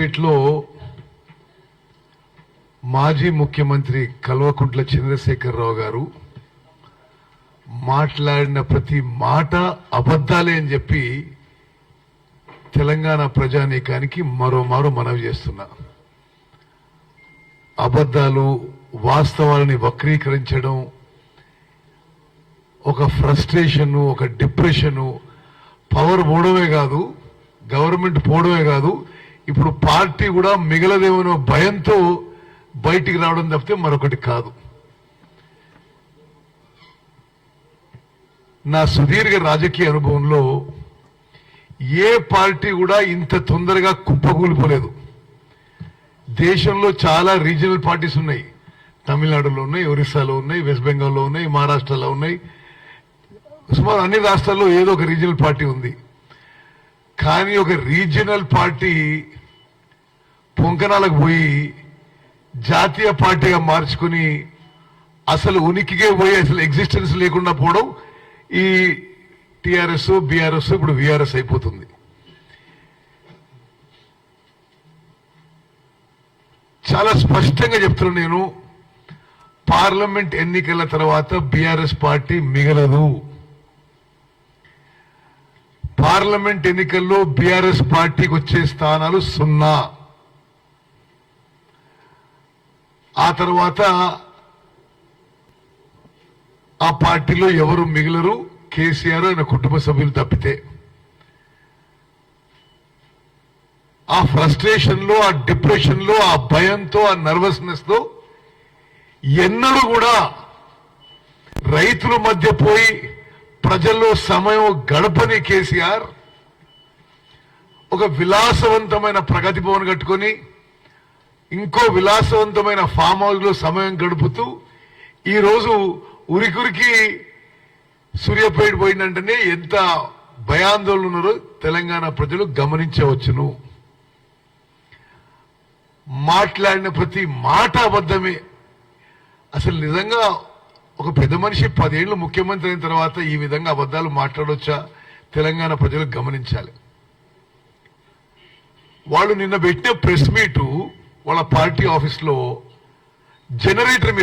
సూర్యాపేటలో మాజీ ముఖ్యమంత్రి కల్వకుంట్ల చంద్రశేఖరరావు గారు మాట్లాడిన ప్రతి మాట అబద్ధాలే అని చెప్పి తెలంగాణ ప్రజానీకానికి మరోమారు మనవి చేస్తున్నా. అబద్ధాలు వాస్తవాలని వక్రీకరించడం, ఒక ఫ్రస్ట్రేషన్, ఒక డిప్రెషన్, పవర్ పోవడమే కాదు, గవర్నమెంట్ పోవడమే కాదు, ఇప్పుడు పార్టీ కూడా మిగలదేమో భయంతో బయటికి రావడం తప్పితే మరొకటి కాదు. నా సుదీర్ఘ రాజకీయ అనుభవంలో ఏ పార్టీ కూడా ఇంత తొందరగా కుప్పకూలిపోలేదు. దేశంలో చాలా రీజనల్ పార్టీస్ ఉన్నాయి. తమిళనాడులో ఉన్నాయి, ఒరిస్సాలో ఉన్నాయి, వెస్ట్ బెంగాల్లో ఉన్నాయి, మహారాష్ట్రలో ఉన్నాయి, సుమారు అన్ని రాష్ట్రాల్లో ఏదో ఒక రీజనల్ పార్టీ ఉంది. కానీ ఒక రీజనల్ పార్టీ పొంకనాలకు పోయి జాతీయ పార్టీగా మార్చుకుని అసలు ఉనికికే పోయి అసలు ఎగ్జిస్టెన్స్ లేకుండా పోవడం ఈ టిఆర్ఎస్, బీఆర్ఎస్, ఇప్పుడు వీఆర్ఎస్ అయిపోతుంది. చాలా స్పష్టంగా చెప్తున్నాను నేను, పార్లమెంట్ ఎన్నికల తర్వాత బీఆర్ఎస్ పార్టీ మిగలదు. పార్లమెంట్ ఎన్నికల్లో బీఆర్ఎస్ పార్టీకి వచ్చే స్థానాలు 0. ఆ తర్వాత ఆ పార్టీలో ఎవరు మిగిలరు, కేసీఆర్ ఆయన కుటుంబ సభ్యులు తప్పితే. ఆ ఫ్రస్ట్రేషన్ లో, ఆ డిప్రెషన్ లో, ఆ భయంతో, ఆ నర్వస్నెస్ తో ఎన్నడూ కూడా రైతుల మధ్య పోయి ప్రజల్లో సమయం గడపని కేసీఆర్ ఒక విలాసవంతమైన ప్రగతి భవన్ కట్టుకొని ఇంకో విలాసవంతమైన ఫామ్ హౌస్ లో సమయం గడుపుతూ ఈరోజు ఉరికురికి సూర్యాపేట పోయిందంటేనే ఎంత భయాందోళన ఉన్నారో తెలంగాణ ప్రజలు గమనించవచ్చును. మాట్లాడిన ప్రతి మాట అబద్ధమే. అసలు నిజంగా ఒక పెద్ద మనిషి 10 ఏళ్లు ముఖ్యమంత్రి అయిన తర్వాత ఈ విధంగా అబద్ధాలు మాట్లాడొచ్చా? తెలంగాణ ప్రజలు గమనించాలి. వాళ్ళు నిన్న పెట్టిన ప్రెస్ మీటు వాళ్ళ పార్టీ ఆఫీస్లో జనరేటర్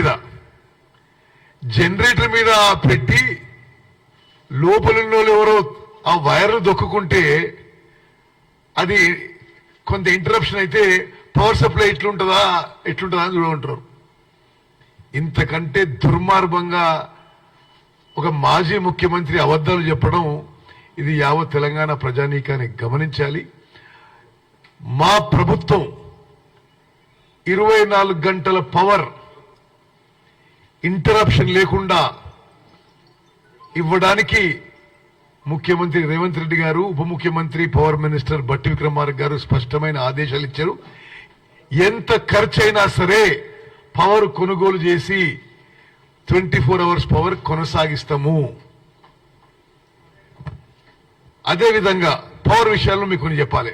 మీద పెట్టి లోపల ఎవరో ఆ వైర్ను దొక్కుంటే అది కొంత ఇంటరప్షన్ అయితే పవర్ సప్లై ఎట్లుంటుందా అని చూడమంటారు. ఇంతకంటే దుర్మార్గంగా ఒక మాజీ ముఖ్యమంత్రి అబద్ధాలు చెప్పడం, ఇది యావత్ తెలంగాణ ప్రజానీకాన్ని గమనించాలి. మా ప్రభుత్వం 24 గంటల పవర్ ఇంటరప్షన్ లేకుండా ఇవ్వడానికి ముఖ్యమంత్రి రేవంత్ రెడ్డి గారు, ఉప ముఖ్యమంత్రి పవర్ మినిస్టర్ బట్టి విక్రమార్క గారు స్పష్టమైన ఆదేశాలు ఇచ్చారు. ఎంత ఖర్చైనా సరే పవర్ కొనుగోలు చేసి 24 అవర్స్ పవర్ కొనసాగిస్తాము. అదేవిధంగా పవర్ విషయాల్లో మీకు కొన్ని చెప్పాలి.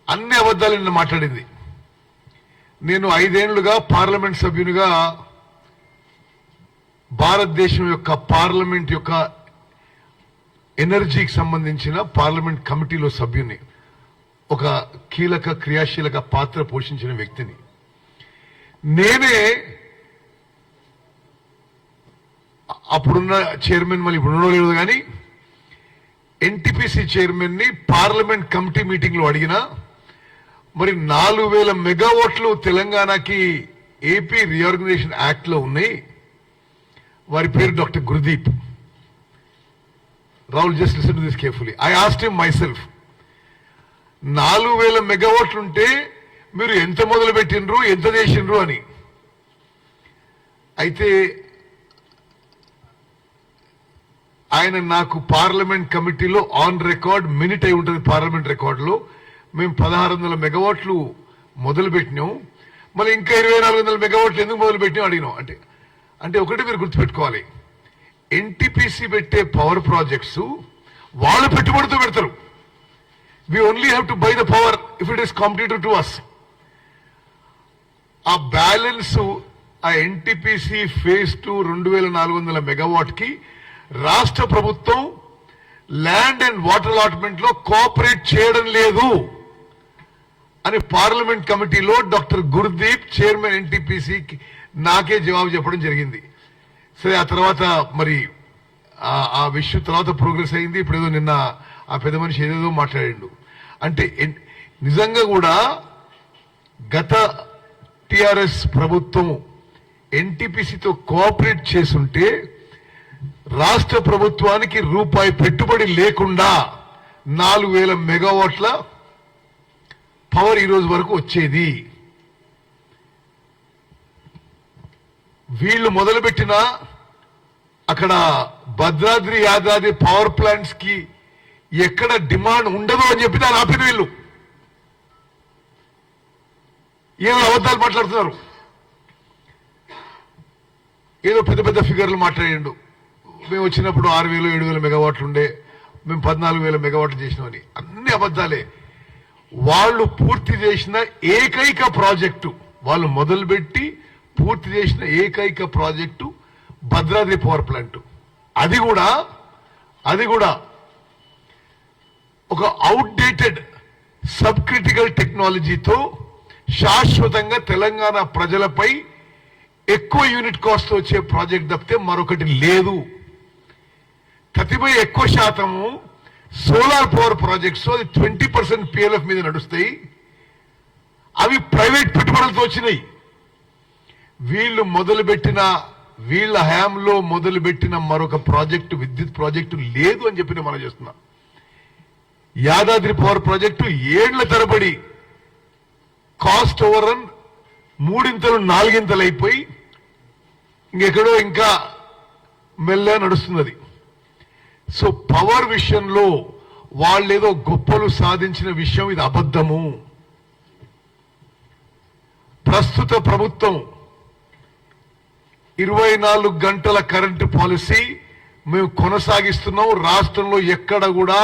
అన్ని అబద్ధాలు నిన్న మాట్లాడింది. నేను 5 ఏళ్లుగా పార్లమెంట్ సభ్యునిగా భారతదేశం యొక్క పార్లమెంట్ యొక్క ఎనర్జీకి సంబంధించిన పార్లమెంట్ కమిటీలో సభ్యుని, ఒక కీలక క్రియాశీలక పాత్ర పోషించిన వ్యక్తిని. నేనే అప్పుడున్న చైర్మన్, మళ్ళీ ఇప్పుడున్న లేదు కానీ ఎన్టీపీసీ చైర్మన్ ని పార్లమెంట్ కమిటీ మీటింగ్ లో అడిగినా, మరి 4000 మెగావాట్లు తెలంగాణకి ఏపీ రీఆర్గనైజేషన్ యాక్ట్ లో ఉన్నాయి. వారి పేరు doctor Gurdeep. Rahul, just listen to this carefully. I asked him my self, 4000 మెగావాట్లు ఉంటే మీరు ఎంత మొదలు పెట్టినరు, ఎంత చేసినరు అని. అయితే ఆయన నాకు పార్లమెంట్ కమిటీలో ఆన్ రికార్డ్ మినిట్ అయి ఉంటుంది. పార్లమెంట్ రికార్డులో మేము 1600 మెగావాట్లు మొదలు పెట్టినాం, మళ్ళీ ఇంకా 2400 మెగావాట్లు ఎందుకు మొదలు పెట్టినాం అడిగినాం. అంటే ఒకటి మీరు గుర్తుపెట్టుకోవాలి, ఎన్టీపీసీ పెట్టే పవర్ ప్రాజెక్ట్స్ వాళ్ళు పెట్టుబడితో పెడతారు. we only have to buy the power if it is competitive to us. ఆ బ్యాలెన్స్ ఆ ఎన్టీపీసీ ఫేజ్ 2 2400 మెగావాట్ కి రాష్ట్ర ప్రభుత్వం ల్యాండ్ అండ్ వాటర్ అలాట్మెంట్ లో కోఆపరేట్ చేయడం లేదు. అని పార్లమెంట్ కమిటీలో డాక్టర్ గుర్దీప్ చైర్మన్ ఎన్టీపీసీ నాకే జవాబు చెప్పడం జరిగింది. సరే, ఆ తర్వాత మరి ఆ విషయం తర్వాత ప్రోగ్రెస్ అయింది. ఇప్పుడు ఏదో నిన్న ఆ పెద్ద మనిషి ఏదేదో మాట్లాడిండు. అంటే నిజంగా కూడా గత టిఆర్ఎస్ ప్రభుత్వం ఎన్టీపీసీతో కోఆపరేట్ చేసుంటే రాష్ట్ర ప్రభుత్వానికి రూపాయి పెట్టుబడి లేకుండా 4,000 మెగావాట్ల పవర్ ఈ రోజు వరకు వచ్చేది. వీళ్ళు మొదలుపెట్టిన అక్కడ భద్రాద్రి యాదాద్రి పవర్ ప్లాంట్స్ కి ఎక్కడ డిమాండ్ ఉండదు అని చెప్పి దాన్ని ఆపిన వీళ్ళు ఏదో అబద్ధాలు మాట్లాడుతున్నారు. ఏదో పెద్ద పెద్ద ఫిగర్లు మాట్లాడిండు. మేము వచ్చినప్పుడు 6,000 7,000 మెగావాట్లు ఉండే, మేము 14,000 మెగావాట్లు చేసినామని. అన్ని అబద్ధాలే. వాళ్ళు పూర్తి చేసిన ఏకైక ప్రాజెక్టు, వాళ్ళు మొదలుపెట్టి పూర్తి చేసిన ఏకైక ప్రాజెక్టు భద్రాద్రి పవర్ ప్లాంట్. అది కూడా ఒక అవుట్డేటెడ్ సబ్ క్రిటికల్ టెక్నాలజీతో శాశ్వతంగా తెలంగాణ ప్రజలపై ఎక్కువ యూనిట్ కాస్ట్ వచ్చే ప్రాజెక్ట్ తప్పితే మరొకటి లేదు. ప్రతిపై ఎక్కువ శాతము సోలార్ పవర్ ప్రాజెక్ట్స్, అది 20% పిఎల్ఎఫ్ మీద నడుస్తాయి. అవి ప్రైవేట్ పెట్టుబడులతో వచ్చినాయి. వీళ్ళ హయాంలో మొదలుపెట్టిన మరొక ప్రాజెక్టు, విద్యుత్ ప్రాజెక్టు లేదు అని చెప్పి మనం చేస్తున్నాం. యాదాద్రి పవర్ ప్రాజెక్టు 7 ఏళ్ల తరబడి కాస్ట్ ఓవర్ రన్ 3 4 అయిపోయి ఇంకెక్కడో ఇంకా మెల్లగా నడుస్తున్నది. సో పవర్ విషయంలో వాళ్ళేదో గొప్పలు సాధించిన విషయం ఇది అబద్ధము. ప్రస్తుత ప్రభుత్వం 24 గంటల కరెంటు పాలసీ మేము కొనసాగిస్తున్నాం. రాష్ట్రంలో ఎక్కడ కూడా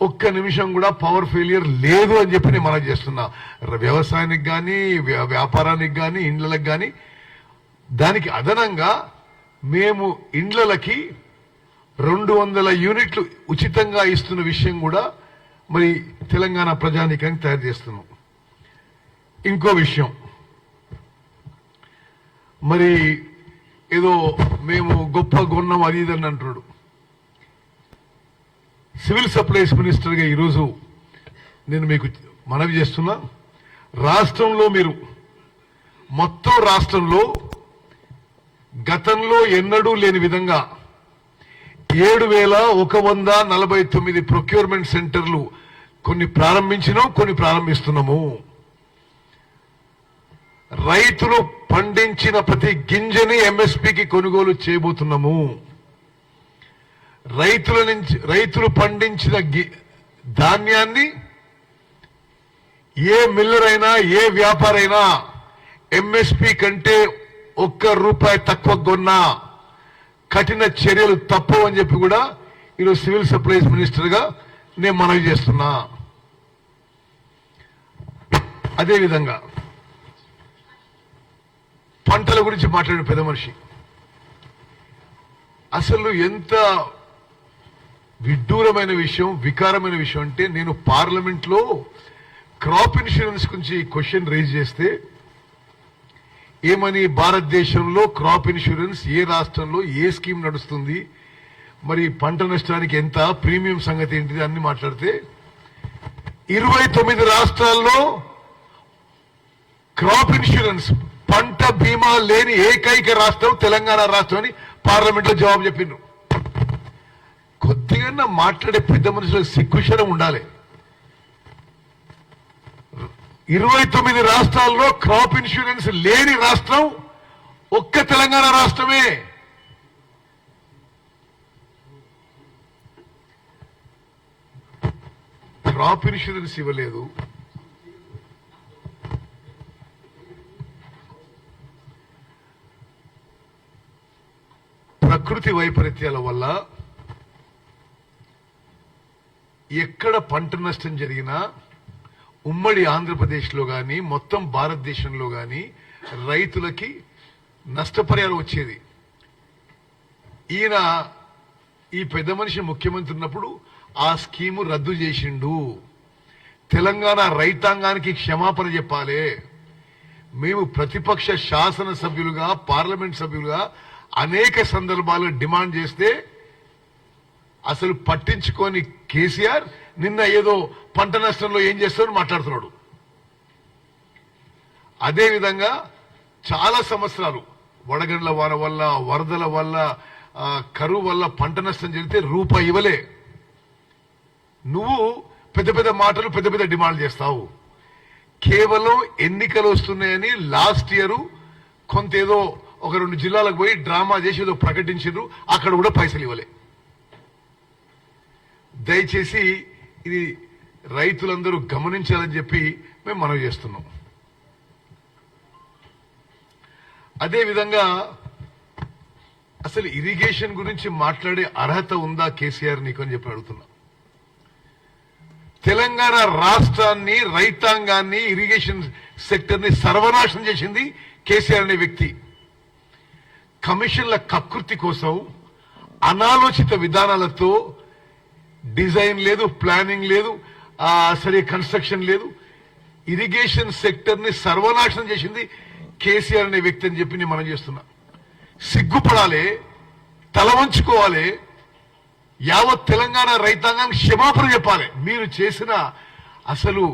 ఒక్క నిమిషం కూడా పవర్ ఫెయిలియర్ లేదు అని చెప్పి నేను మనం చేస్తున్నా. వ్యవసాయానికి కానీ, వ్యాపారానికి కానీ, ఇండ్లకి కానీ. దానికి అదనంగా మేము ఇండ్లకి 200 యూనిట్లు ఉచితంగా ఇస్తున్న విషయం కూడా మరి తెలంగాణ ప్రజానీకానికి తయారు చేస్తున్నాం. ఇంకో విషయం, మరి ఏదో మేము గొప్ప గొన్నం అది ఇదని అంటున్నాడు. సివిల్ సప్లైస్ మినిస్టర్గా ఈరోజు నేను మీకు మనవి చేస్తున్నా, రాష్ట్రంలో మీరు మొత్తం రాష్ట్రంలో గతంలో ఎన్నడూ లేని విధంగా 7,149 ప్రొక్యూర్మెంట్ సెంటర్లు కొన్ని ప్రారంభించినాం, కొన్ని ప్రారంభిస్తున్నాము. రైతులు పండించిన ప్రతి గింజని ఎంఎస్పీకి కొనుగోలు చేయబోతున్నాము. రైతులు పండించిన ధాన్యాన్ని ఏ మిల్లర్ అయినా, ఏ వ్యాపారైనా ఎంఎస్పీ కంటే ₹1 తక్కువ కొన్నా కఠిన చర్యలు తప్పవు అని చెప్పి కూడా ఈరోజు సివిల్ సప్లైస్ మినిస్టర్ గా నేను మనవి చేస్తున్నా. అదేవిధంగా పంటల గురించి మాట్లాడిన పెద్ద మనిషి అసలు ఎంత విడ్డూరమైన విషయం, వికారమైన విషయం అంటే, నేను పార్లమెంట్ లో క్రాప్ ఇన్సూరెన్స్ గురించి క్వశ్చన్ రేజ్ చేస్తే ఏమని, భారతదేశంలో క్రాప్ ఇన్సూరెన్స్ ఏ రాష్ట్రంలో ఏ స్కీమ్ నడుస్తుంది, మరి పంట నష్టానికి ఎంత, ప్రీమియం సంగతి ఏంటిది అన్ని మాట్లాడితే 29 రాష్ట్రాల్లో క్రాప్ ఇన్సూరెన్స్ పంట బీమా లేని ఏకైక రాష్ట్రం తెలంగాణ రాష్ట్రం అని పార్లమెంట్ లో జవాబు చెప్పిండ్రు. కొద్దిగా మాట్లాడే పెద్ద మనుషులకు సిగ్గుశరం ఉండాలి. 29 రాష్ట్రాల్లో క్రాప్ ఇన్సూరెన్స్ లేని రాష్ట్రం ఒక్క తెలంగాణ రాష్ట్రమే. క్రాప్ ఇన్సూరెన్స్ ఇవ్వలేదు, ప్రకృతి వైపరీత్యాల వల్ల ఎక్కడ పంట నష్టం జరిగినా ఉమ్మడి ఆంధ్రప్రదేశ్లో కానీ మొత్తం భారతదేశంలో కానీ రైతులకి నష్టపరిహారం వచ్చేది. ఈయన ఈ పెద్ద మనిషి ముఖ్యమంత్రి ఉన్నప్పుడు ఆ స్కీము రద్దు చేసిండు. తెలంగాణ రైతాంగానికి క్షమాపణ చెప్పాలి. మేము ప్రతిపక్ష శాసనసభ్యులుగా పార్లమెంట్ సభ్యులుగా అనేక సందర్భాల్లో డిమాండ్ చేస్తే అసలు పట్టించుకొని కేసీఆర్ నిన్న ఏదో పంట నష్టంలో ఏం చేస్తారని మాట్లాడుతున్నాడు. అదేవిధంగా చాలా సంవత్సరాలు వడగండ్ల వాన వల్ల వరదల వల్ల కరువు వల్ల పంట నష్టం జరిగితే రూపాయి ఇవ్వలే. నువ్వు పెద్ద పెద్ద మాటలు పెద్ద పెద్ద డిమాండ్ చేస్తావు. కేవలం ఎన్నికలు వస్తున్నాయని లాస్ట్ ఇయర్ కొంత ఏదో ఒక 2 జిల్లాలకు పోయి డ్రామా చేసి ఏదో ప్రకటించారు, అక్కడ కూడా పైసలు ఇవ్వలే. దయచేసి ఇది రైతులందరూ గమనించాలని చెప్పి మేము మనవి చేస్తున్నాం. అదేవిధంగా అసలు ఇరిగేషన్ గురించి మాట్లాడే అర్హత ఉందా కేసీఆర్ నీకు అని చెప్పి అడుగుతున్నా. తెలంగాణ రాష్ట్రాన్ని రైతాంగాన్ని ఇరిగేషన్ సెక్టర్ ని సర్వనాశనం చేసింది కేసీఆర్ అనే వ్యక్తి. కమిషన్ల కకృతి కోసం అనాలోచిత విధానాలతో డిజైన్ లేదు, ప్లానింగ్ లేదు, సరే కన్స్ట్రక్షన్ లేదు, ఇరిగేషన్ సెక్టర్ ని సర్వనాశనం చేసింది కేసీఆర్ అనే వ్యక్తి అని చెప్పి నేను మనం చేస్తున్నా. సిగ్గుపడాలి, తల వంచుకోవాలి, యావత్ తెలంగాణ రైతాంగానికి క్షమాపణ చెప్పాలి. మీరు చేసిన అసలు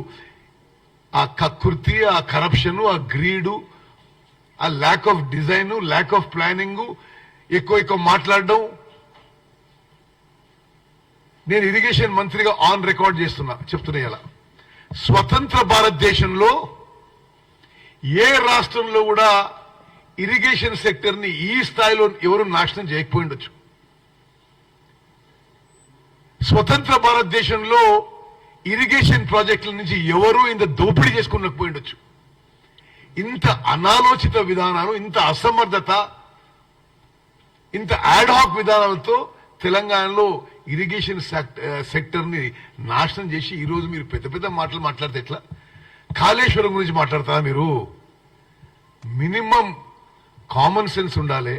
ఆ కకృతి, ఆ కరప్షన్, ఆ గ్రీడు, ఆ lack of design, lack of planning, ఎక్కువ మాట్లాడడం. నేను ఇరిగేషన్ మంత్రిగా ఆన్ రికార్డ్ చెప్తున్నా ఇలా స్వతంత్ర భారతదేశంలో ఏ రాష్ట్రంలో కూడా ఇరిగేషన్ సెక్టర్ ని ఈ స్థాయిలో ఎవరు నాశనం చేయకపోయిండొచ్చు. స్వతంత్ర భారతదేశంలో ఇరిగేషన్ ప్రాజెక్టుల నుంచి ఎవరు ఇంత దోపిడీ చేసుకోలేకపోయిండొచ్చు. ఇంత అనాలోచిత విధానాలు, ఇంత అసమర్థత, ఇంత యాడ్హాక్ విధానాలతో తెలంగాణలో ఇరిగేషన్ సెక్టర్ ని నాశనం చేసి ఈరోజు మీరు పెద్ద పెద్ద మాటలు మాట్లాడితే ఎట్లా? కాళేశ్వరం గురించి మాట్లాడతారా మీరు? మినిమం కామన్ సెన్స్ ఉండాలి,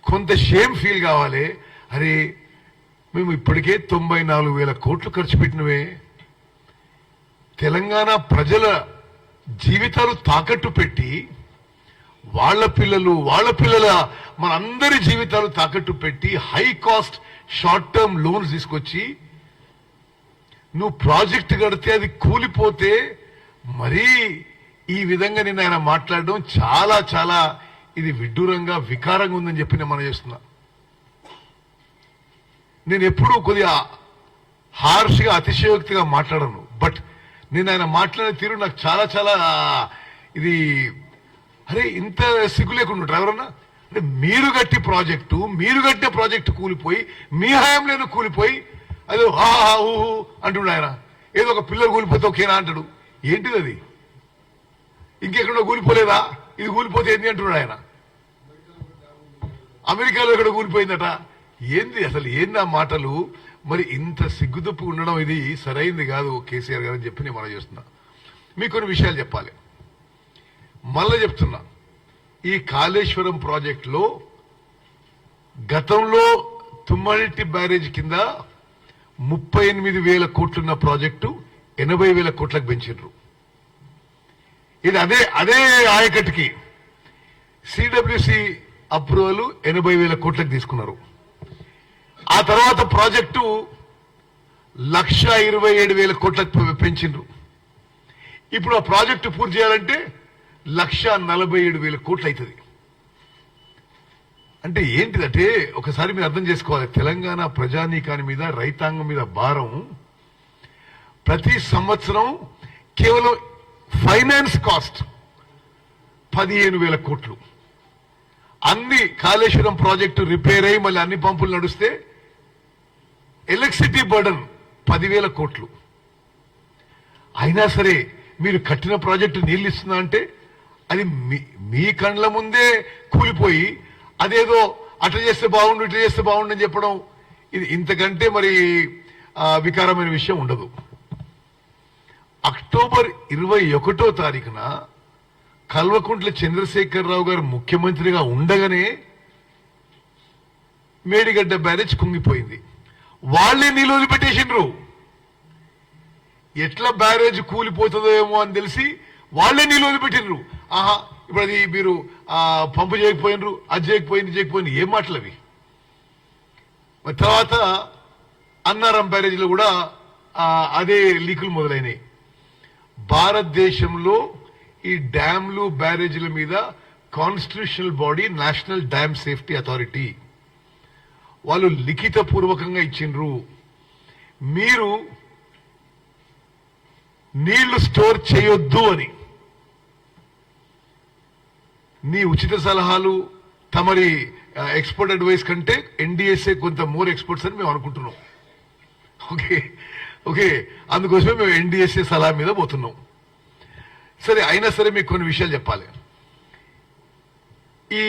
కొంత షేమ్ ఫీల్ కావాలి. అరే మేము ఇప్పటికే 94,000 కోట్లు ఖర్చు పెట్టినవే, తెలంగాణ ప్రజల జీవితాలు తాకట్టు పెట్టి వాళ్ళ పిల్లల మనందరి జీవితాలు తాకట్టు పెట్టి high cost short term loans తీసుకొచ్చి నువ్వు ప్రాజెక్ట్ కడితే అది కూలిపోతే మరీ ఈ విధంగా నిన్న ఆయన మాట్లాడడం చాలా చాలా ఇది విడ్డూరంగా వికారంగా ఉందని చెప్పి నేను మనం చేస్తున్నా. నేను ఎప్పుడూ కొద్దిగా హార్ష్గా అతిశయోక్తిగా మాట్లాడను, బట్ నేను ఆయన మాట్లాడే తీరు నాకు చాలా చాలా ఇది అరే ఇంత సిగ్గు లేకుండా ఎవరన్నా అంటే మీరు కట్టిన ప్రాజెక్టు కూలిపోయి మీ హయాంలోనే కూలిపోయి అదే ఊహు అంటున్నాడు ఆయన. ఏదో ఒక పిల్లలు కూలిపోతే ఓకేనా అంటాడు. ఏంటిది అది? ఇంకెక్కడో కూలిపోలేదా? ఇది కూలిపోతే ఏంది అంటున్నాడు ఆయన. అమెరికాలో ఎక్కడ కూలిపోయిందట. ఏంది అసలు ఏంది ఆ మాటలు? మరి ఇంత సిగ్గుదప్పు ఉండడం ఇది సరైంది కాదు కేసీఆర్ గారు అని చెప్పి నేను మనం చేస్తున్నా. మీకు కొన్ని విషయాలు చెప్పాలి. మళ్ళా చెప్తున్నా, ఈ కాళేశ్వరం ప్రాజెక్టులో గతంలో తుమ్మటి బ్యారేజ్ కింద 38,000 కోట్లున్న ప్రాజెక్టు 80,000 కోట్లకు పెంచారు. ఇది అదే ఆయకట్టుకి సిడబ్ల్యూసి అప్రూవల్ 80,000 కోట్లకు తీసుకున్నారు. ఆ తర్వాత ప్రాజెక్టు 1,27,000 కోట్లకు పెంచిండ్రు. ఇప్పుడు ఆ ప్రాజెక్టు పూర్తి చేయాలంటే 1,47,000 కోట్లు అవుతుంది. అంటే ఏంటిదంటే ఒకసారి మీరు అర్థం చేసుకోవాలి, తెలంగాణ ప్రజానీకాని మీద రైతాంగం మీద భారం ప్రతి సంవత్సరం కేవలం ఫైనాన్స్ కాస్ట్ 15,000 కోట్లు. అన్ని కాళేశ్వరం ప్రాజెక్టు రిపేర్ అయ్యి మళ్ళీ అన్ని పంపులు నడుస్తే ఎలక్ట్రిసిటీ బర్డన్ 10,000 కోట్లు. అయినా సరే మీరు కట్టిన ప్రాజెక్టు నీళ్ళు ఇస్తున్నా అంటే అది మీ కండ్ల ముందే కూలిపోయి అదేదో అట్లా చేస్తే బాగుండు ఇట్లా చేస్తే బాగుండు అని చెప్పడం ఇది ఇంతకంటే మరి వికారమైన విషయం ఉండదు. అక్టోబర్ 21వ తారీఖున కల్వకుంట్ల చంద్రశేఖరరావు గారు ముఖ్యమంత్రిగా ఉండగానే మేడిగడ్డ బ్యారేజ్ కుంగిపోయింది. వాళ్లే నీళ్ళు వదిలిపెట్టేసిండ్రు. ఎట్లా బ్యారేజ్ కూలిపోతుందో ఏమో అని తెలిసి వాళ్లే నీళ్ళు వదిలిపెట్టినరు. ఆహా ఇప్పుడు అది మీరు పంపు చేయకపోయినరు, అది చేయకపోయింది ఏం మాటలు అవి. తర్వాత అన్నారం బ్యారేజీలో కూడా అదే లీకులు మొదలైనవి. భారతదేశంలో ఈ డ్యాంలు బ్యారేజీల మీద constitutional body national dam safety authority వాళ్ళు లిఖిత పూర్వకంగా ఇచ్చిండ్రు. మీరు నీళ్లు స్టోర్ చేయొద్దు అని. నీ ఉచిత సలహాలు తమరి ఎక్స్పర్ట్ అడ్వైస్ కంటే ఎన్డీఎస్ఏ కొంత మోర్ ఎక్స్పర్ట్స్ అని మేము అనుకుంటున్నాం. ఓకే ఓకే అందుకోసమే మేము ఎన్డీఎస్ఏ సలహా మీద పోతున్నాం. సరే అయినా సరే మీకు కొన్ని విషయాలు చెప్పాలి. ఈ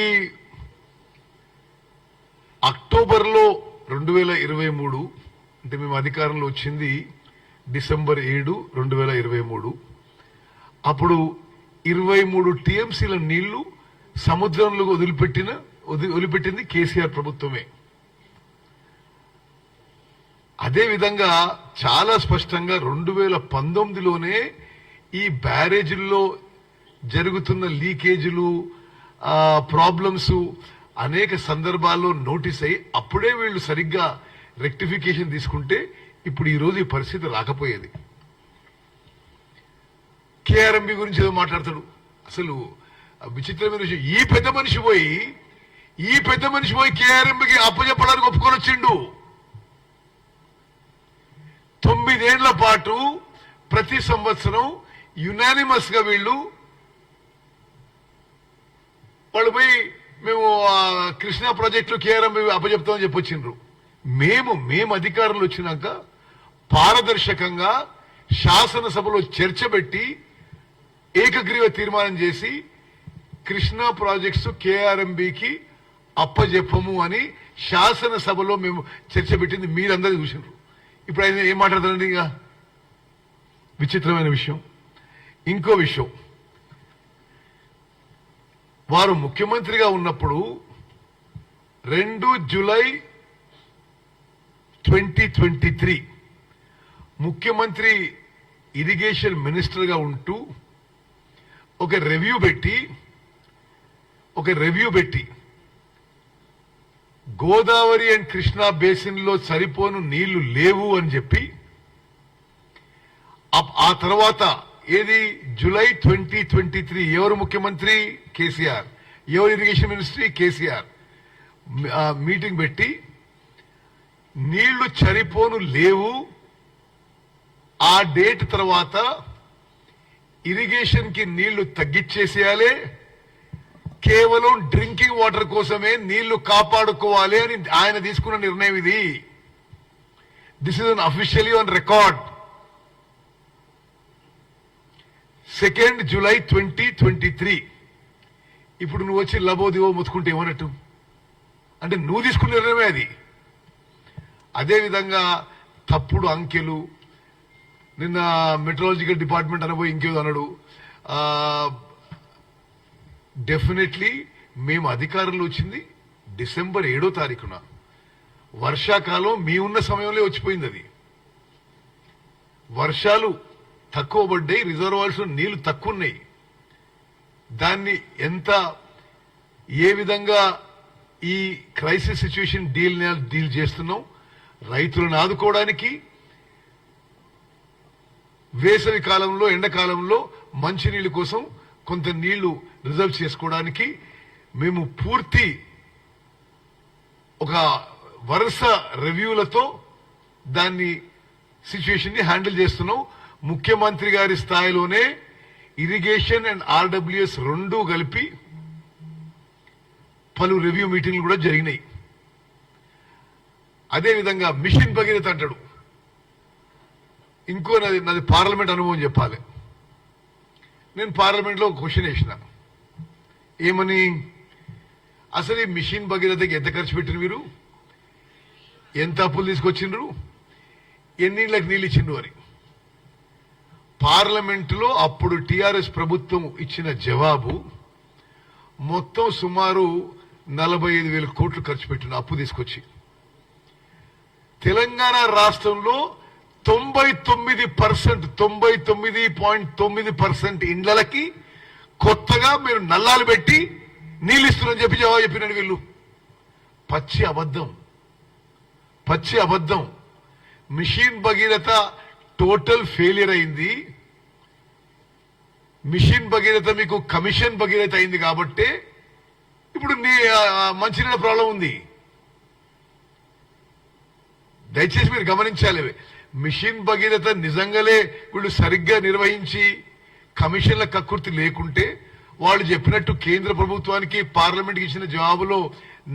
అక్టోబర్లో 2023 అంటే మేము అధికారంలో వచ్చింది డిసెంబర్ 7, 2023. అప్పుడు 23 టీఎంసీల నీళ్లు సముద్రంలో వదిలిపెట్టింది కేసీఆర్ ప్రభుత్వమే. అదేవిధంగా చాలా స్పష్టంగా 2019లోనే ఈ బ్యారేజీల్లో జరుగుతున్న లీకేజీలు ప్రాబ్లమ్స్ అనేక సందర్భాల్లో నోటీస్ అయ్యి అప్పుడే వీళ్ళు సరిగ్గా రెక్టిఫికేషన్ తీసుకుంటే ఇప్పుడు ఈరోజు ఈ పరిస్థితి రాకపోయేది. కేఆర్ఎంబి గురించి ఏదో మాట్లాడతాడు. అసలు విచిత్రమైన విషయం, ఈ పెద్ద మనిషి పోయి కేఆర్ఎంబికి అప్పచెప్పడానికి ఒప్పుకొని వచ్చిండు. 9 ఏళ్ల పాటు ప్రతి సంవత్సరం యునానిమస్ గా వాళ్ళు పోయి మేము కృష్ణా ప్రాజెక్టులు కేఆర్ఎంబి అప్పచెప్తామని చెప్పొచ్చిండ్రు. మేము అధికారంలో వచ్చినాక పారదర్శకంగా శాసనసభలో చర్చ పెట్టి ఏకగ్రీవ తీర్మానం చేసి కృష్ణా ప్రాజెక్ట్స్ కేఆర్ఎంబికి అప్పజెప్పము అని శాసనసభలో మేము చర్చ పెట్టింది మీరందరూ చూసినారు. ఇప్పుడు ఆయన ఏం మాట్లాడతారండి? ఇక విచిత్రమైన విషయం. ఇంకో విషయం, వారు ముఖ్యమంత్రిగా ఉన్నప్పుడు 2 జూలై 2023 ముఖ్యమంత్రి ఇరిగేషన్ మినిస్టర్ గా ఉంటూ ఒక రివ్యూ పెట్టి గోదావరి అండ్ కృష్ణా బేసిన్ లో సరిపోను నీళ్లు లేవు అని చెప్పి ఆ తర్వాత ఏది జూలై 2023 ఎవరు ముఖ్యమంత్రి? కేసీఆర్. ఎవరు ఇరిగేషన్ మినిస్ట్రీ? కేసీఆర్. మీటింగ్ పెట్టి నీళ్లు సరిపోను లేవు, ఆ డేట్ తర్వాత ఇరిగేషన్ కి నీళ్లు తగ్గించేసేయాలి, కేవలం డ్రింకింగ్ వాటర్ కోసమే నీళ్లు కాపాడుకోవాలి అని ఆయన తీసుకున్న నిర్ణయం ఇది. This is an officially on record. 2 July 2023. ఇప్పుడు నువ్వు వచ్చి లబోదివో ముత్తుకుంటే ఏమన్నట్టు? అంటే నువ్వు తీసుకున్న నిర్ణయమే అది. అదేవిధంగా తప్పుడు అంకెలు, నిన్న మెట్రాలజికల్ డిపార్ట్మెంట్ అనబోయి ఇంకేదో అన్నాడు. డెఫినెట్లీ మేము అధికారంలో వచ్చింది డిసెంబర్ 7వ తారీఖున. వర్షాకాలం మీ ఉన్న సమయంలో వచ్చిపోయింది. అది వర్షాలు తక్కువ పడ్డాయి, రిజర్వాయర్స్ నీళ్లు తక్కువ ఉన్నాయి. దాన్ని ఏ విధంగా ఈ క్రైసిస్ సిచ్యువేషన్ డీల్ చేస్తున్నాం, రైతులను ఆదుకోవడానికి వేసవి కాలంలో ఎండాకాలంలో మంచినీళ్ళ కోసం కొంత నీళ్లు రిజర్వ్ చేసుకోవడానికి మేము పూర్తి ఒక వరుస రివ్యూలతో దాన్ని సిచ్యువేషన్ ని హ్యాండిల్ చేస్తున్నాం. ముఖ్యమంత్రి గారి స్థాయిలోనే ఇరిగేషన్ అండ్ ఆర్డబ్ల్యూఎస్ రెండూ కలిపి పలు రివ్యూ మీటింగ్లు కూడా జరిగినాయి. అదేవిధంగా మిషన్ భగీరథ అంటాడు. ఇంకో నాది పార్లమెంట్ అనుభవం చెప్పాలి. నేను పార్లమెంట్లో ఒక క్వశ్చన్ వేసిన, ఏమని, అసలు ఈ మిషన్ భగీరథకి ఎంత ఖర్చు పెట్టిన మీరు, ఎంత అప్పులు తీసుకొచ్చిండ్రు, ఎన్నిళ్ళకి నీళ్ళు ఇచ్చిండ్రు అని. పార్లమెంటులో అప్పుడు టిఆర్ఎస్ ప్రభుత్వం ఇచ్చిన జవాబు, మొత్తం సుమారు 45,000 కోట్లు ఖర్చు పెట్టిన అప్పు తీసుకొచ్చి. తెలంగాణ రాష్ట్రంలో 99.9% ఇండ్లకి కొత్తగా మీరు నల్లాలు పెట్టి నీళ్ళు ఇస్తున్నారని చెప్పి జవాబు చెప్పినాడు వీళ్ళు. పచ్చి అబద్ధం. మిషన్ భగీరథ టోటల్ ఫెయిలియర్ అయింది. మిషన్ భగీరథ మీకు కమిషన్ భగీరథ అయింది కాబట్టి ఇప్పుడు మంచినీళ్ళ ప్రాబ్లం ఉంది. దయచేసి మీరు గమనించాలి. మిషన్ భగీరథ నిజంగానే వీళ్ళు సరిగ్గా నిర్వహించి కమిషన్ల కక్కుర్తి లేకుంటే వాళ్ళు చెప్పినట్టు కేంద్ర ప్రభుత్వానికి పార్లమెంట్కి ఇచ్చిన జవాబులో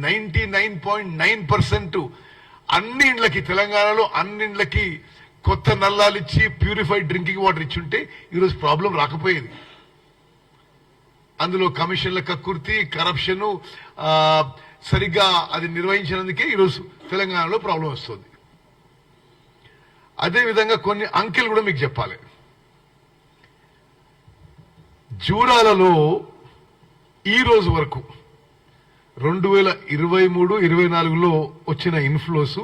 99.9% అన్ని ఇండ్లకి, తెలంగాణలో అన్ని ఇండ్లకి కొత్త నల్లాలు ఇచ్చి ప్యూరిఫైడ్ డ్రింకింగ్ వాటర్ ఇచ్చుంటే ఈరోజు ప్రాబ్లం రాకపోయేది. అందులో కమిషన్ల కక్కుర్తి, కరప్షన్ సరిగ్గా అది నిర్వహించినందుకే ఈరోజు తెలంగాణలో ప్రాబ్లం వస్తుంది. అదేవిధంగా కొన్ని అంకెలు కూడా మీకు చెప్పాలి. జూరాలలో ఈ రోజు వరకు 2023-24లో వచ్చిన ఇన్ఫ్లోస్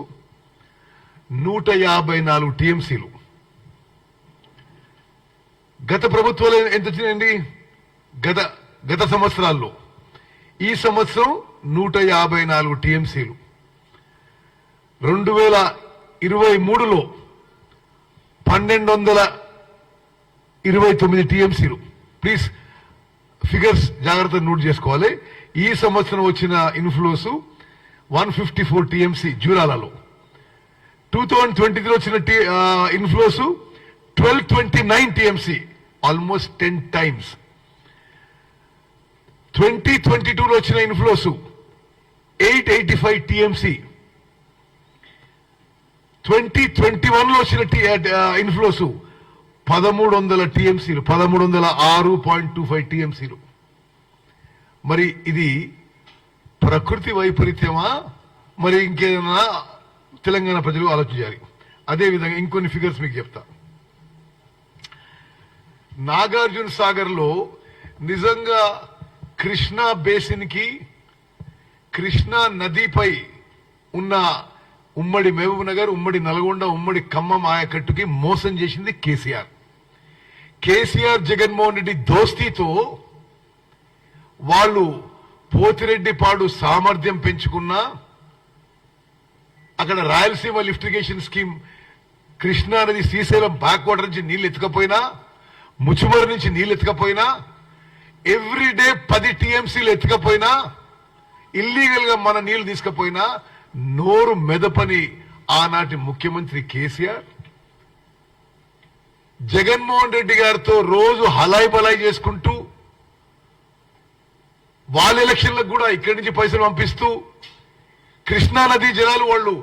154 టీఎంసీలు. గత ప్రభుత్వాలు ఎంత వచ్చినాయండి? గత సంవత్సరాల్లో ఈ సంవత్సరం 154 టీఎంసీలు. 2023లో 1229 టీఎంసీలు. ప్లీజ్ ఫిగర్స్ జాగ్రత్తగా నోట్ చేసుకోవాలి. ఈ సంవత్సరం వచ్చిన ఇన్ఫ్లోస్ 154 టీఎంసీ జూరాలలో. 2023 వచ్చిన ఇన్ఫ్లోస్ 1229 టీఎంసీ, ఆల్మోస్ట్ 10 టైమ్స్. 2022లో వచ్చిన ఇన్ఫ్లోస్ 885 టీఎంసీ. 2021లో వచ్చిన ఇన్ఫ్లోస్ 1300 టీఎంసీలు, 1306.25 టీఎంసీలు. మరి ఇది ప్రకృతి వైపరీత్యమా, మరి ఇంకేదైనా తెలంగాణ ప్రజలు ఆలోచించాలి. అదేవిధంగా ఇంకొన్ని ఫిగర్స్ మీకు చెప్తా. నాగార్జున సాగర్ లో నిజంగా కృష్ణా బేసిన్ కి, కృష్ణా నదిపై ఉన్న ఉమ్మడి మహబూబ్ నగర్, ఉమ్మడి నల్గొండ, ఉమ్మడి ఖమ్మం ఆయకట్టుకి మోసం చేసింది కేసీఆర్ జగన్మోహన్ రెడ్డి దోస్తీతో వాళ్ళు పోతిరెడ్డిపాడు సామర్థ్యం పెంచుకున్నా, అక్కడ రాయలసీమ లిఫ్టిగేషన్ స్కీమ్ కృష్ణా నది శ్రీశైలం బ్యాక్ వాటర్ నుంచి నీళ్లు ఎత్తుకపోయినా, ముచ్చుమరి నుంచి నీళ్లు ఎత్తుకపోయినా, ఎవ్రీడే 10 టీఎంసీలు ఎత్తుకపోయినా, ఇల్లీగల్ గా మన నీళ్లు తీసుకుపోయినా నోరు మెదపని ఆనాటి ముఖ్యమంత్రి కేసీఆర్ జగన్మోహన్ రెడ్డి గారితో రోజు హలాయి బలాయి చేసుకుంటూ, వాళ్ళ ఎలక్షన్లకు కూడా ఇక్కడి నుంచి పైసలు పంపిస్తూ, కృష్ణా నదీ జలాలు వాళ్ళు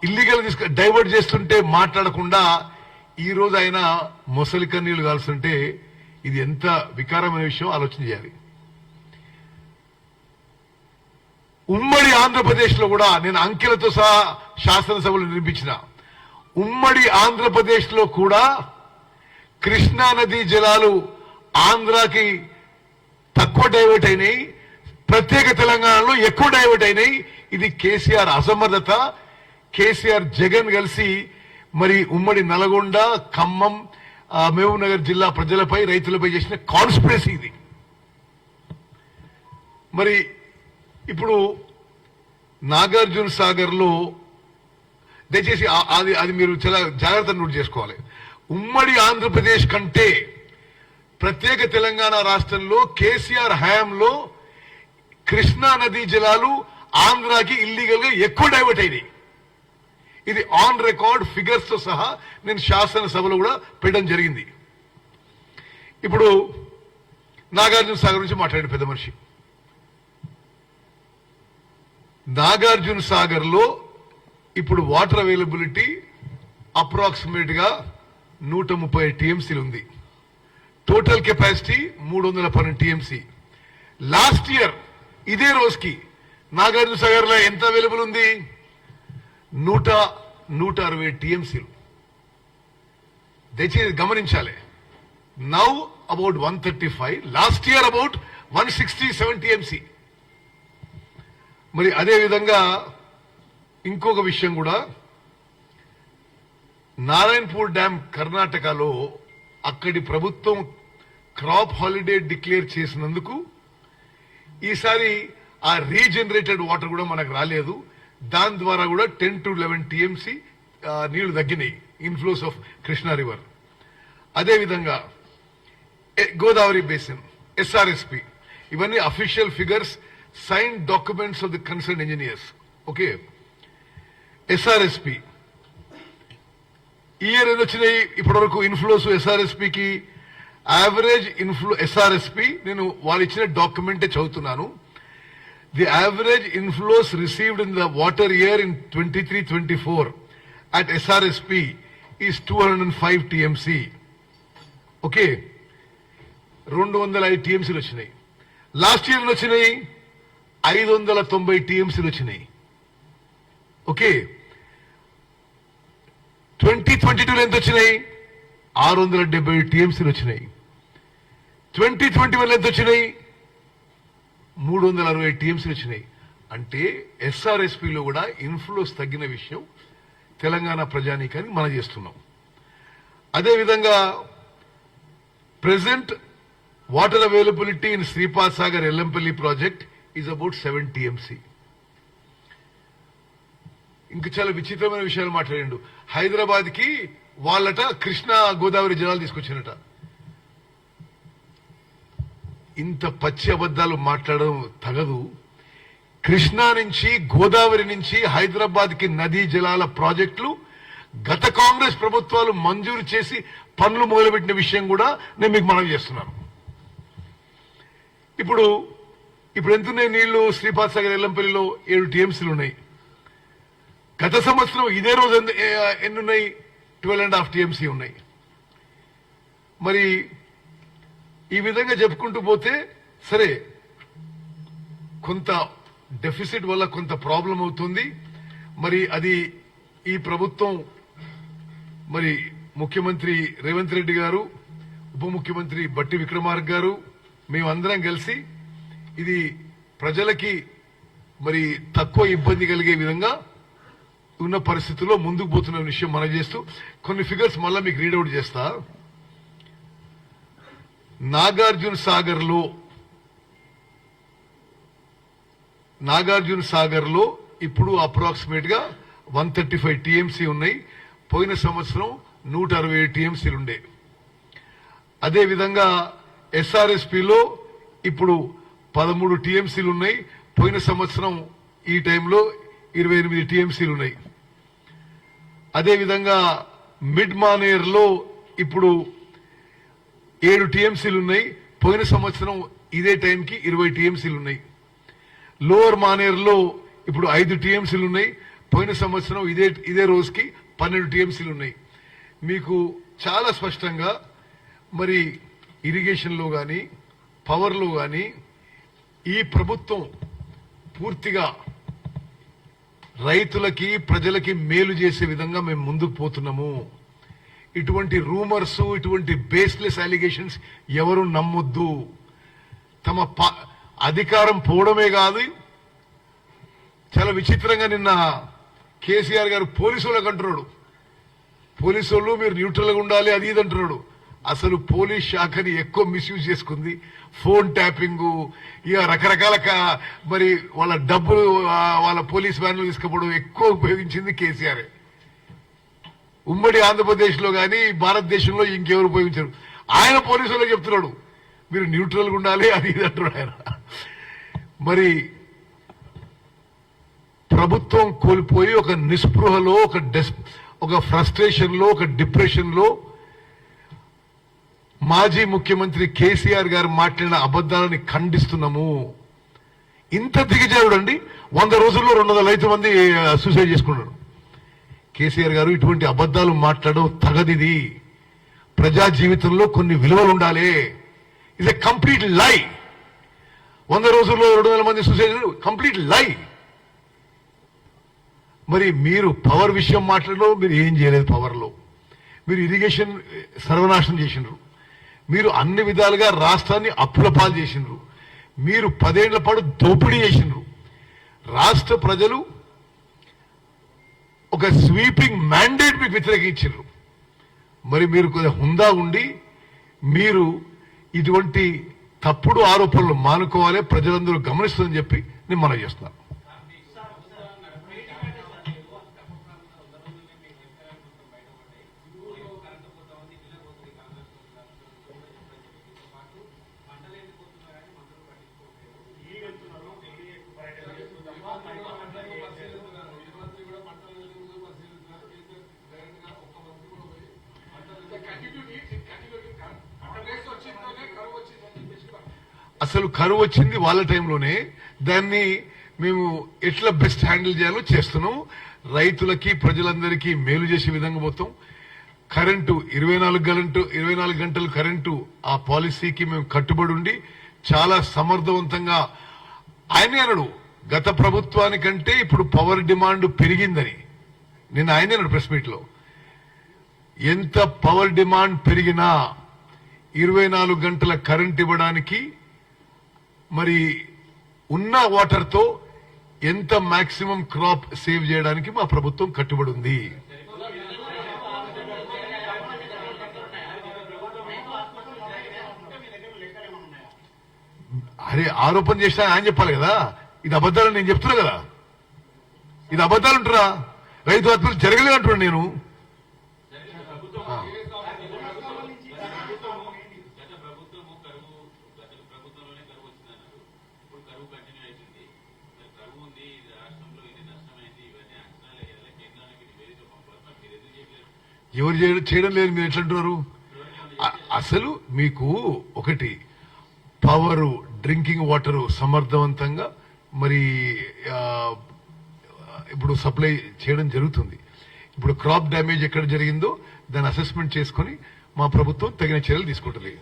ఇల్లీగల్ డైవర్ట్ చేస్తుంటే మాట్లాడకుండా ఈ రోజు ఆయన మొసలి కన్నీళ్లు కాల్స్తుంటే ఇది ఎంత వికారమైన విషయం ఆలోచన చేయాలి. ఉమ్మడి ఆంధ్రప్రదేశ్ లో కూడా నేను అంకెలతో సహా శాసనసభలో నిర్మించిన ఉమ్మడి ఆంధ్రప్రదేశ్ లో కూడా కృష్ణా నదీ జలాలు ఆంధ్రాకి తక్కువ డైవర్ట్ అయినాయి, ప్రత్యేక తెలంగాణలో ఎక్కువ డైవర్ట్ అయినాయి. ఇది కేసీఆర్ అసమర్థత. కేసీఆర్ జగన్ కలిసి మరి ఉమ్మడి నల్గొండ, ఖమ్మం, మహబూబ్ నగర్ జిల్లా ప్రజలపై, రైతులపై చేసిన కాన్స్పిరసీ ఇది. మరి ఇప్పుడు నాగార్జున సాగర్ లో దయచేసి అది మీరు చాలా జాగ్రత్తగా నోట్ చేసుకోవాలి. ఉమ్మడి ఆంధ్రప్రదేశ్ కంటే ప్రత్యేక తెలంగాణ రాష్ట్రంలో కేసీఆర్ హయాంలో కృష్ణా నదీ జలాలు ఆంధ్రాకి ఇల్లీగల్ గా ఎక్కువ డైవర్ట్ అయినాయి. ఇది ఆన్ రికార్డ్ ఫిగర్స్ తో సహా నేను శాసనసభలో కూడా పెట్టడం జరిగింది. ఇప్పుడు నాగార్జున సాగర్ నుంచి మాట్లాడిన పెద్ద మనిషి. నాగార్జున సాగర్ లో ఇప్పుడు వాటర్ అవైలబిలిటీ అప్రాక్సిమేట్ గా 130 టీఎంసీలు ఉంది. Total capacity 312 TMC. Last year ఇదే రోజుకి నాగార్జున సాగర్ లో ఎంత అవైలబుల్ ఉంది? 160 టీఎంసీలు. దయచేసి గమనించాలి. Now about 135, last year about 167 TMC. మరి అదే విధంగా ఇంకొక విషయం కూడా, నారాయణపూర్ డ్యామ్ కర్ణాటకలో అక్కడి ప్రభుత్వం క్రాప్ హాలిడే డిక్లేర్ చేసినందుకు ఈసారి ఆ రీజనరేటెడ్ వాటర్ కూడా మనకు రాలేదు. దాని ద్వారా కూడా 10 to 11 టీఎంసీ నీళ్లు తగ్గినాయి ఇన్ఫ్లోస్ ఆఫ్ కృష్ణా రివర్. అదేవిధంగా గోదావరి బేసిన్, ఎస్ఆర్ఎస్పి, ఇవన్నీ official figures, sign documents of the concern engineers. Okay, SRSP ఈ ఇయర్ ఏది వచ్చినాయి ఇప్పటివరకు ఇన్ఫ్లోస్ ఎస్ఆర్ఎస్పికి? యావరేజ్ ఇన్ఫ్లో ఎస్ఆర్ఎస్పి నేను వాళ్ళు ఇచ్చిన డాక్యుమెంటే చదువుతున్నాను. The average inflows received in the water year in 23-24 at SRSP is 205 TMC. Okay, 205 టీఎంసీలు వచ్చినాయి. లాస్ట్ ఇయర్ వచ్చినాయి 590 టీఎంసీలు వచ్చినాయి. ఓకే, 2022 ఎంత వచ్చినాయి? 670 టీఎంసీలు వచ్చినాయి. 2021 ఎంత వచ్చినాయి? 360 టీఎంసీలు వచ్చినాయి. అంటే ఎస్ఆర్ఎస్పిలో కూడా ఇన్ఫ్లోస్ తగ్గిన విషయం తెలంగాణ ప్రజానీకానికి మనం చేస్తున్నాం. అదేవిధంగా present water availability in Shripad Sagar Yellampalli project is about 7 TMC. ఇంకా చాలా విచిత్రమైన విషయాలు మాట్లాడిండు. హైదరాబాద్ కి వాళ్ళట కృష్ణా గోదావరి జలాలు తీసుకొచ్చినట. ఇంత పచ్చి అబద్దాలు మాట్లాడడం తగదు. కృష్ణా నుంచి గోదావరి నుంచి హైదరాబాద్ కి నదీ జలాల ప్రాజెక్టులు గత కాంగ్రెస్ ప్రభుత్వాలు మంజూరు చేసి పనులు మొదలుపెట్టిన విషయం కూడా నేను మీకు మనవి చేస్తున్నాను. ఇప్పుడు ఎంతున్నాయి నీళ్లు? శ్రీపాద్ సాగర్ ఎల్లంపల్లిలో 7 టీఎంసీలు ఉన్నాయి. గత సంవత్సరం ఇదే రోజు ఎన్నున్నాయి? 12.5 టీఎంసీ ఉన్నాయి. మరి ఈ విధంగా చెప్పుకుంటూ పోతే సరే, కొంత డెఫిసిట్ వల్ల కొంత ప్రాబ్లం అవుతుంది. మరి అది ఈ ప్రభుత్వం, మరి ముఖ్యమంత్రి రేవంత్ రెడ్డి గారు, ఉప ముఖ్యమంత్రి బట్టి విక్రమార్క గారు, మేమందరం కలిసి ఇది ప్రజలకి మరి తక్కువ ఇబ్బంది కలిగే విధంగా ఉన్న పరిస్థితుల్లో ముందుకు పోతున్న విషయం మనం చేస్తూ కొన్ని ఫిగర్స్ మళ్ళా మీకు రీడౌట్ చేస్తా. నాగార్జున సాగర్ లో ఇప్పుడు అప్రాక్సిమేట్ గా 135 టీఎంసీ ఉన్నాయి. పోయిన సంవత్సరం 167 టీఎంసీలు ఉండే. అదేవిధంగా ఎస్ఆర్ఎస్పిలో ఇప్పుడు 13 టీఎంసీలు ఉన్నాయి. పోయిన సంవత్సరం ఈ టైంలో 28 టీఎంసీలు ఉన్నాయి. అదేవిధంగా మిడ్ మానేర్ లో ఇప్పుడు 7 టీఎంసీలు ఉన్నాయి. పోయిన సంవత్సరం ఇదే టైంకి 20 టీఎంసీలు ఉన్నాయి. లోవర్ మానేర్ లో ఇప్పుడు 5 టీఎంసీలు ఉన్నాయి. పోయిన సంవత్సరం ఇదే రోజుకి 12 టీఎంసీలు ఉన్నాయి. మీకు చాలా స్పష్టంగా మరి ఇరిగేషన్ లో గాని పవర్ లో గాని ఈ ప్రభుత్వం పూర్తిగా రైతులకి ప్రజలకి మేలు చేసే విధంగా మేము ముందుకు పోతున్నాము. ఇటువంటి రూమర్స్, ఇటువంటి బేస్లెస్ అలిగేషన్స్ ఎవరు నమ్మొద్దు. తమ అధికారం పోవడమే కాదు, చాలా విచిత్రంగా నిన్న కేసీఆర్ గారు పోలీసు వాళ్ళకి అంటున్నాడు, పోలీసు వాళ్ళు మీరు న్యూట్రల్ గా ఉండాలి అది ఇది అంటున్నాడు. అసలు పోలీస్ శాఖని ఎక్కువ మిస్యూజ్ చేసుకుంది. ఫోన్ ట్యాపింగ్, ఇక రకరకాల మరి వాళ్ళ డబ్బులు వాళ్ళ పోలీస్ వ్యాన్లు తీసుకపోవడం ఎక్కువ ఉపయోగించింది కేసీఆర్. ఉమ్మడి ఆంధ్రప్రదేశ్ లో గాని భారతదేశంలో ఇంకెవరు ఉపయోగించారు. ఆయన పోలీసు వాళ్ళకి చెప్తున్నాడు మీరు న్యూట్రల్ గా ఉండాలి అది ఇది అంటున్నాడు ఆయన. మరి ప్రభుత్వం కోల్పోయి ఒక నిస్పృహలో, ఒక ఫ్రస్ట్రేషన్ లో, ఒక డిప్రెషన్ లో మాజీ ముఖ్యమంత్రి కేసీఆర్ గారు మాట్లాడిన అబద్దాలని ఖండిస్తున్నాము. ఇంత దిగజారుడండి. 100 రోజుల్లో 205 మంది సూసైడ్ చేసుకున్నారు. కేసీఆర్ గారు ఇటువంటి అబద్దాలు మాట్లాడడం తగదిది. ప్రజా జీవితంలో కొన్ని విలువలు ఉండాలి. ఇది కంప్లీట్ లై. 100 రోజుల్లో 200 మంది సూసైడ్, కంప్లీట్ లై. మరి మీరు పవర్ విషయం మాట్లాడడం మీరు ఏం చేయలేదు. పవర్ లో మీరు ఇరిగేషన్ సర్వనాశనం చేసినారు. మీరు అన్ని విధాలుగా రాష్ట్రాన్ని అప్పుల పాలు చేసినారు. మీరు 10 ఏళ్ల పాటు దోపిడీ చేసినారు. రాష్ట్ర ప్రజలు ఒక స్వీపింగ్ మ్యాండేట్ మీకు వ్యతిరేకించారు. మరి మీరు కొద్దిగా హుందా ఉండి మీరు ఇటువంటి తప్పుడు ఆరోపణలు మానుకోవాలి, ప్రజలందరూ గమనిస్తుందని చెప్పి నేను మనవి చేస్తున్నాను. అసలు కరువు వచ్చింది వాళ్ళ టైంలోనే. దాన్ని మేము ఎట్లా బెస్ట్ హ్యాండిల్ చేయాలో చేస్తున్నాం. రైతులకి ప్రజలందరికీ మేలు చేసే విధంగా పోతాం. కరెంటు 24 గంటలు కరెంటు ఆ పాలసీకి మేము కట్టుబడి ఉండి చాలా సమర్థవంతంగా, ఆయనే అన్నాడు గత ప్రభుత్వానికంటే ఇప్పుడు పవర్ డిమాండ్ పెరిగిందని. నిన్న ఆయనే అన్నాడు ప్రెస్ మీట్ లో, ఎంత పవర్ డిమాండ్ పెరిగినా 24 గంటల కరెంట్ ఇవ్వడానికి మరి ఉన్న వాటర్ తో ఎంత మాక్సిమం క్రాప్ సేవ్ చేయడానికి మా ప్రభుత్వం కట్టుబడి ఉంది. అరే ఆరోపణ చేసినా ఆయన చెప్పాలి కదా, ఇది అబద్దాలని నేను చెప్తున్నా కదా. ఇది అబద్దాలు ఉంటారా? రైతు ఆత్మహత్యలు జరగలేదు అంటున్నాను నేను. ఎవరు చేయడం లేదు, మీరు ఎట్లంటున్నారు? అసలు మీకు ఒకటి పవరు, డ్రింకింగ్ వాటరు సమర్థవంతంగా మరి ఇప్పుడు సప్లై చేయడం జరుగుతుంది. ఇప్పుడు క్రాప్ డ్యామేజ్ ఎక్కడ జరిగిందో దాన్ని అసెస్మెంట్ చేసుకుని మా ప్రభుత్వం తగిన చర్యలు తీసుకుంటుంది.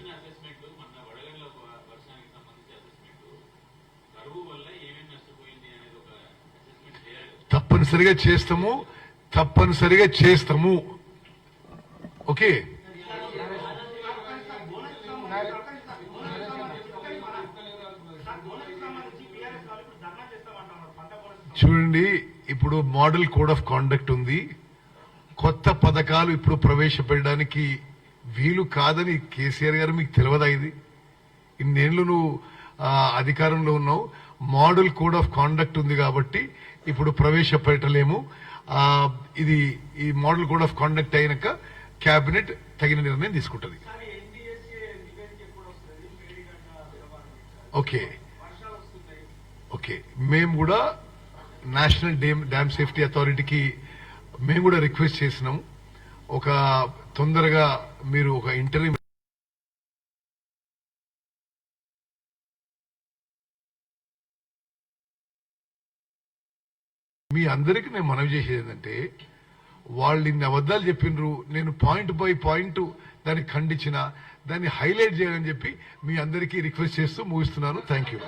తప్పనిసరిగా చేస్తాము. ఓకే, చూడండి, ఇప్పుడు మోడల్ కోడ్ ఆఫ్ కాండక్ట్ ఉంది. కొత్త పథకాలు ఇప్పుడు ప్రవేశపెట్టడానికి వీలు కాదని కేసీఆర్ గారు మీకు తెలియదా? ఇది ఇన్నేళ్లు నువ్వు అధికారంలో ఉన్నావు. మోడల్ కోడ్ ఆఫ్ కాండక్ట్ ఉంది కాబట్టి ఇప్పుడు ప్రవేశపెట్టలేము. ఇది ఈ మోడల్ కోడ్ ఆఫ్ కాండక్ట్ అయినాక కేబినెట్ తగిన నిర్ణయం తీసుకుంటుంది. ఓకే ఓకే, మేము కూడా నేషనల్ డ్యామ్ సేఫ్టీ అథారిటీకి మేము కూడా రిక్వెస్ట్ చేసినాం. ఒక తొందరగా మీరు ఒక ఇంటర్వ్యూ మీ అందరికీ నేను మనవి చేసేది ఏంటంటే, వాళ్ళు ఇన్ని అబద్దాలు చెప్పినరు, నేను పాయింట్ బై పాయింట్ దాన్ని ఖండించిన, దాన్ని హైలైట్ చేయాలని చెప్పి మీ అందరికీ రిక్వెస్ట్ చేస్తూ ముగిస్తున్నాను. Thank you.